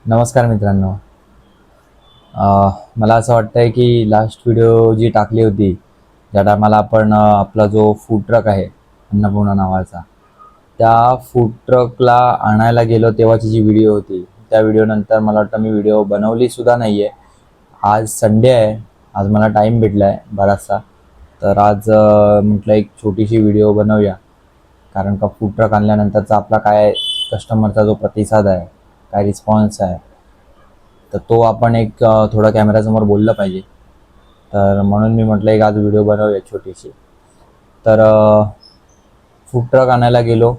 नमस्कार मित्रांनो. मला असं वाटतंय की लास्ट व्हिडिओ जी टाकली होती, ज्या टायमाला आपण आपला जो फूड ट्रक आहे अन्नपूर्णा नावाचा, त्या फूड ट्रकला आणायला गेलो तेव्हाची जी व्हिडिओ होती, त्या व्हिडिओनंतर मला वाटतं मी व्हिडिओ बनवलीसुद्धा नाही आहे. आज संडे आहे, आज मला टाईम भेटला आहे बराचसा. तर आज म्हटलं एक छोटीशी व्हिडिओ बनवूया. कारण का फूड ट्रक आणल्यानंतरचा आपला काय कस्टमरचा जो प्रतिसाद आहे, काय रिस्पॉन्स आहे, तर तो आपण एक थोडा कॅमेऱ्यासमोर बोललं पाहिजे. तर म्हणून मी म्हटलं एक आज व्हिडिओ बनवूया छोटीशी. तर फूड ट्रक आणायला गेलो.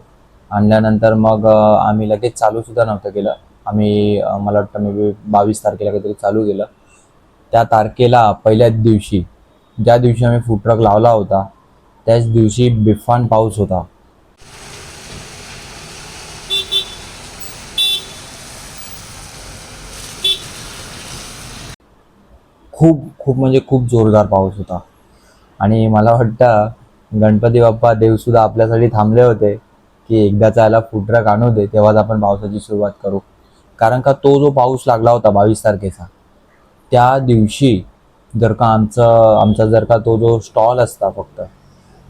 आणल्यानंतर मग आम्ही लगेच चालूसुद्धा नव्हतं केलं. आम्ही मला वाटतं मे बी 22 तारखेला काहीतरी चालू केलं. त्या तारखेला पहिल्याच दिवशी, ज्या दिवशी आम्ही फूड ट्रक लावला होता, त्याच दिवशी बेफान पाऊस होता. खूप खूप म्हणजे खूप जोरदार पाऊस होता. आणि मला वाटतं गणपती बाप्पा देवसुद्धा आपल्यासाठी थांबले होते की एकदाचा याला फूड ट्रक आणू दे, तेव्हाच आपण पावसाची सुरुवात करू. कारण का तो जो पाऊस लागला होता 22 तारखेचा, त्या दिवशी जर का आमचा जर का तो जो स्टॉल असता फक्त,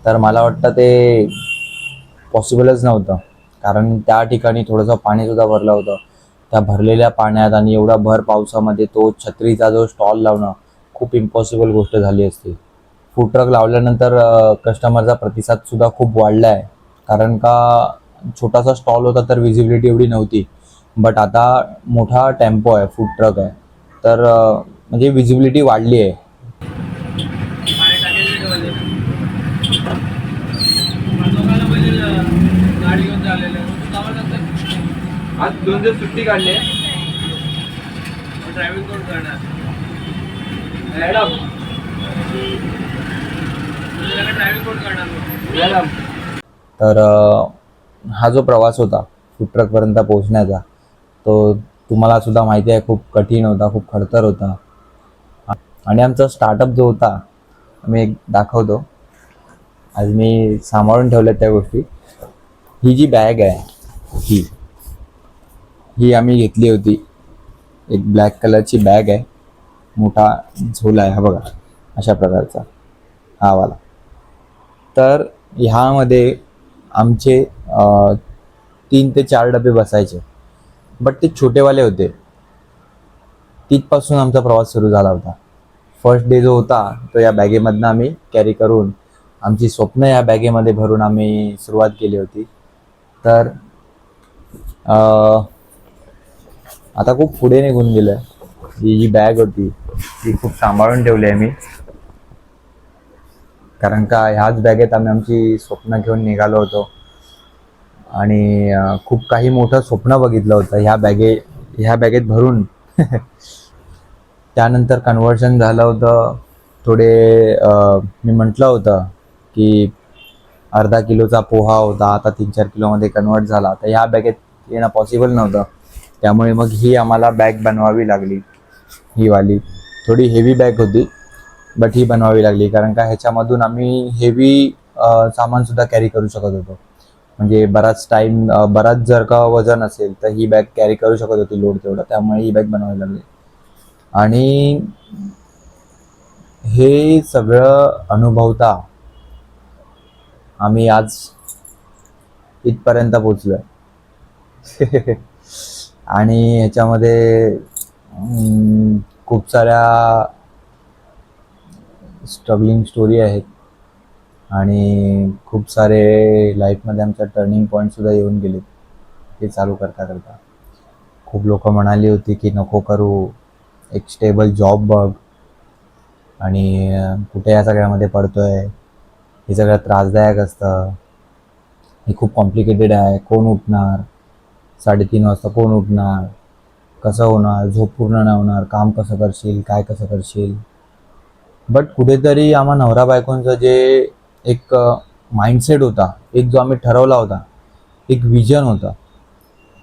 तर मला वाटतं ते पॉसिबलच नव्हतं. कारण त्या ठिकाणी थोडंसं पाणीसुद्धा भरलं होतं. त्या भरलेल्या पाण्यात आणि एवढा भर पावसामध्ये तो छत्रीचा जो स्टॉल लावणं खूप इम्पॉसिबल गोष्ट झाली असती. फूड ट्रक लावल्यानंतर कस्टमरचा प्रतिसादसुद्धा खूप वाढला आहे. कारण का छोटासा स्टॉल होता तर विजिबिलिटी एवढी नव्हती. बट आता मोठा टेम्पो आहे, फूड ट्रक आहे, तर म्हणजे विजिबिलिटी वाढली आहे. आज 2 दिवस सुट्टी काढली ड्रायव्हिंग कोण करणार मॅडम? ड्रायव्हिंग कोण करणार मॅडम? तर हा जो प्रवास होता फूड ट्रकपर्यंत पोहोचण्याचा, तो तुम्हाला सुद्धा माहिती आहे खूप कठीण होता, खूप खडतर होता. आणि आमचा स्टार्टअप जो होता, मी एक दाखवतो. आज मी सांभाळून ठेवल्या त्या गोष्टी. ही जी बॅग आहे, ही ही आम्ही घेतली होती. एक ब्लॅक कलरची बॅग आहे, मोठा झोला आहे, हा बघा अशा प्रकारचा, हा वाला. तर ह्यामध्ये आमचे 3 ते 4 डबे बसायचे. बट ते छोटेवाले होते. तिथपासून आमचा प्रवास सुरू झाला होता. फर्स्ट डे जो होता तो या बॅगेमधनं आम्ही कॅरी करून, आमची स्वप्न या बॅगेमध्ये भरून आम्ही सुरुवात केली होती. तर आता खूप पुढे निघून गेलं. ही जी बॅग होती ती खूप सांभाळून ठेवली आहे मी. कारण का ह्याच बॅगेत आम्ही आमची स्वप्न घेऊन निघालो होतो. आणि खूप काही मोठं स्वप्न बघितलं होतं ह्या बॅगेत भरून. त्यानंतर कन्व्हर्शन झालं होतं. थोडे मी म्हटलं होतं की अर्धा किलोचा पोहा होता, आता 3-4 किलोमध्ये कन्वर्ट झाला. तर ह्या बॅगेत येणं पॉसिबल नव्हतं. त्यामुळे मग ही आम्हाला बॅग बनवावी लागली. ही वाली थोडी हेवी बॅग होती, बट ही बनवावी लागली. कारण का ह्याच्यामधून आम्ही हेवी सामानसुद्धा कॅरी करू शकत होतो. म्हणजे बराच टाईम, बराच जर का वजन असेल तर ही बॅग कॅरी करू शकत होती लोड तेवढा. त्यामुळे ही बॅग बनवावी लागली. आणि हे सगळं अनुभवता आम्ही आज इथपर्यंत पोचलोय. आणि ह्याच्यामध्ये खूप साऱ्या स्ट्रगलिंग स्टोरी आहेत. आणि खूप सारे लाईफमध्ये आमच्या टर्निंग पॉईंटसुद्धा येऊन गेलेत हे चालू करता करता. खूप लोक म्हणाली होती की नको करू, एक स्टेबल जॉब बघ. आणि कुठे या सगळ्यामध्ये पडतोय, हे सगळं त्रासदायक असतं, हे खूप कॉम्प्लिकेटेड आहे, कोण उठणार 3:30 वाजता, कोण उठणार, कसं होणार, झोप पूर्ण नाही होणार, काम कसं करशील, काय कसं करशील. बट कुठेतरी आम्हा नवरा बायकोंचं जे एक माइंडसेट होता, एक जो आम्ही ठरवला होता, एक विजन होता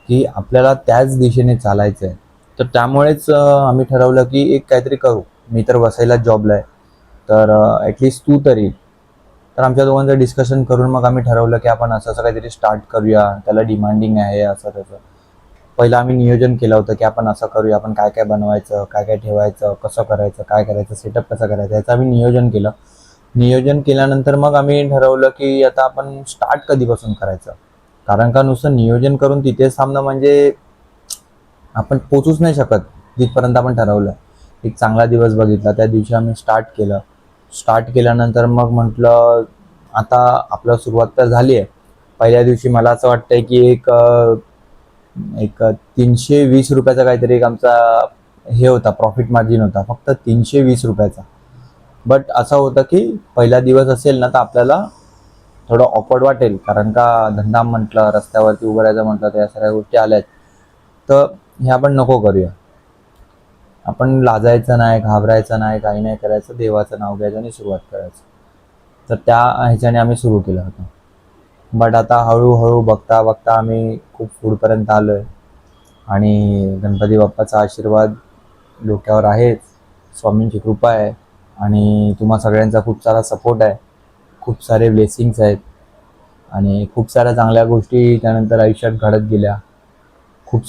की आपल्याला त्याच दिशेने चालायचं आहे. तर त्यामुळेच आम्ही ठरवलं की एक काहीतरी करू. मी तर बसायलाच जॉबला आहे, तर ॲटलिस्ट तू तरी. तर आमच्या दोघांचं डिस्कशन करून मग आम्ही ठरवलं की आपण असं असं काहीतरी स्टार्ट करूया, त्याला डिमांडिंग आहे असं तसं. पहिलं आम्ही नियोजन केलं होतं की आपण असं करूया, आपण काय काय बनवायचं, काय काय ठेवायचं, कसं करायचं, काय करायचं, सेटअप कसं करायचं, याचं आम्ही नियोजन केलं. नियोजन केल्यानंतर मग आम्ही ठरवलं की आता आपण स्टार्ट कधीपासून करायचं. कारण का नुसतं नियोजन करून तिथेच थांबणं म्हणजे आपण पोचूच नाही शकत जिथपर्यंत आपण ठरवलं. एक चांगला दिवस बघितला, त्या दिवशी आम्ही स्टार्ट केलं. स्टार्ट केल्यानंतर मग म्हटलं आता आपलं सुरुवात तर झाली आहे. पहिल्या दिवशी मला असं वाटतंय की एक 320 रुपयाचा काहीतरी एक आमचा हे होता, प्रॉफिट मार्जिन होता, फक्त 320 रुपयाचा. बट असं होतं की पहिला दिवस असेल ना तर आपल्याला थोडं ऑकवर्ड वाटेल, कारण का धंदा म्हटलं, रस्त्यावरती उभं राहायचं म्हटलं तर या सगळ्या गोष्टी आल्यात. तर हे आपण नको करूया. आपण लाजायचं नाही, घाबरायचं नाही, काही नाही करायचं, देवाचं नाव घ्यायचं आणि सुरुवात करायचं. तर त्या ह्याच्याने आम्ही सुरू केलं होतं. बट आता हळूहळू बघता बघता आम्ही खूप पुढपर्यंत आलो आहे आणि गणपती बाप्पाचा आशीर्वाद डोक्यावर आहेच, स्वामींची कृपा आहे आणि तुम्हा सगळ्यांचा खूप सारा सपोर्ट आहे, खूप सारे ब्लेसिंग्स आहेत आणि खूप साऱ्या चांगल्या गोष्टी त्यानंतर आयुष्यात घडत गेल्या. खूप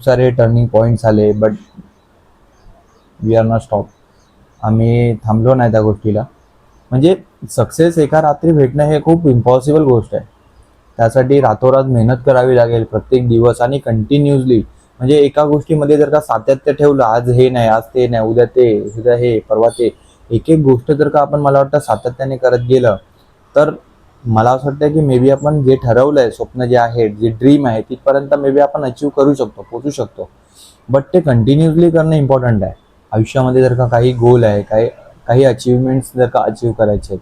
सारे टर्निंग पॉईंट्स आले, but we are not stop. आम्ही थांबलो नाही त्या गोष्टीला. म्हणजे सक्सेस एका रात्री भेटणं हे खूप इम्पॉसिबल गोष्ट आहे. त्यासाठी रातोरात मेहनत करावी लागेल प्रत्येक दिवस आणि कंटिन्युअसली. म्हणजे एका गोष्टीमध्ये जर का सातत्य ठेवलं, आज हे नाही, आज ते नाही, उद्या हे, परवा ते, एक एक गोष्ट जर का आपण मला वाटतं सातत्याने करत गेलं तर मला असं वाटतं की मे बी आपण जे ठरवलंय, स्वप्न जे आहे, जे ड्रीम आहे, तिथपर्यंत मे बी आपण अचीव करू शकतो, पोचू शकतो. बट ते कंटिन्युअसली करणं इम्पॉर्टंट आहे. आयुष्यामध्ये जर का काही गोल आहे, काही अचीवमेंट्स जर का अचीव करायचे आहेत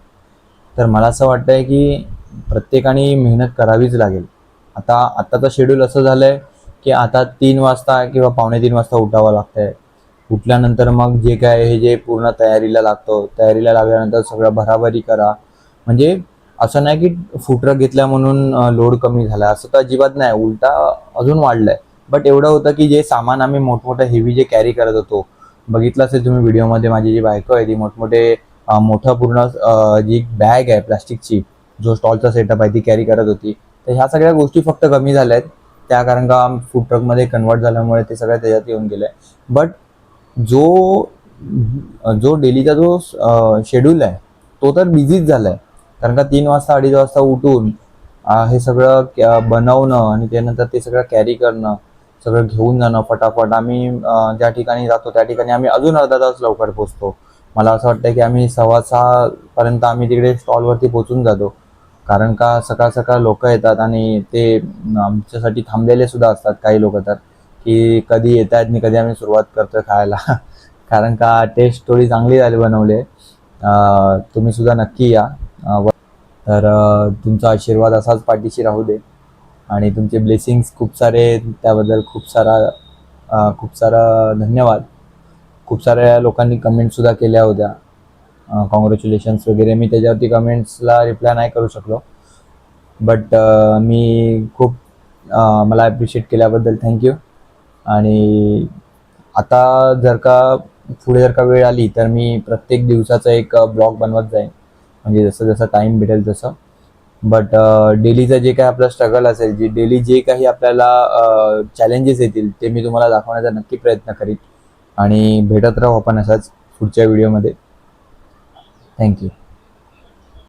तर मला असं वाटतंय की प्रत्येकाने मेहनत करावीच लागेल. आताचं शेड्यूल असं झालंय की आता 3 वाजता किंवा 2:45 वाजता उठावं लागतंय. उठल्यानंतर मग जे काय हे जे पूर्ण तयारीला लागतो, तयारीला लागल्यानंतर सगळं भराभरी करा. म्हणजे असं नाही की फूड ट्रक घेतल्या म्हणून लोड कमी झाला, असं तर अजिबात नाही, उलटा अजून वाढलंय. बट एवढं होतं की जे सामान आम्ही मोठमोठं हेवी जे कॅरी करत होतो, बघितलं असेल तुम्ही व्हिडिओमध्ये, माझी जी बायको आहे ती मोठं पूर्ण जी बॅग आहे प्लास्टिकची, जो स्टॉलचा सेटअप आहे, ती कॅरी करत होती. तर ह्या सगळ्या गोष्टी फक्त कमी झाल्या आहेत, त्या कारण का फूड ट्रकमध्ये कन्वर्ट झाल्यामुळे ते सगळ्या त्याच्यात येऊन गेलं आहे. बट जो जो डेलीचा जो शेड्यूल आहे तो तर बिझीच झाला आहे. कारण का 3 वाजता 2:30 वाजता उठून हे सगळं बनवणं आणि त्यानंतर ते सगळं कॅरी करणं, सगळं घेऊन जाणं फटाफट. आम्ही ज्या ठिकाणी जातो त्या ठिकाणी आम्ही अजून अर्धा तास लवकर पोहोचतो. मला असं वाटतं की आम्ही 6:15 पर्यंत आम्ही तिकडे स्टॉलवरती पोहोचून जातो. कारण का सकाळ सकाळ लोक येतात आणि ते आमच्यासाठी थांबलेले सुद्धा असतात काही लोक तर, की कधी येत आहेत आणि कधी आम्ही सुरुवात करतोय खायला. कारण का टेस्ट थोडी चांगली झाली बनवली आहे. तुम्ही सुद्धा नक्की या. तर तुमचा आशीर्वाद असाच पाठीशी राहू दे आणि तुमचे ब्लेसिंग्स खूप सारे, त्याबद्दल खूप सारा धन्यवाद. खूप साऱ्या लोकांनी कमेंटसुद्धा केल्या होत्या, कॉंग्रॅच्युलेशन्स वगैरे. मी त्याच्यावरती कमेंट्सला रिप्लाय नाही करू शकलो, बट मी खूप मला ॲप्रिशिएट केल्याबद्दल थँक्यू. आणि आता पुढे जर का वेळ आली तर मी प्रत्येक दिवसाचा एक ब्लॉग बनवत जाईन, म्हणजे जसं जसं टाईम भेटेल तसं. बट डेलीचं जे काही आपलं स्ट्रगल असेल, डेली जे काही आपल्याला चॅलेंजेस येतील ते मी तुम्हाला दाखवण्याचा नक्की प्रयत्न करीन. आणि भेटत राहू आपण असाच पुढच्या व्हिडिओमध्ये. थँक्यू.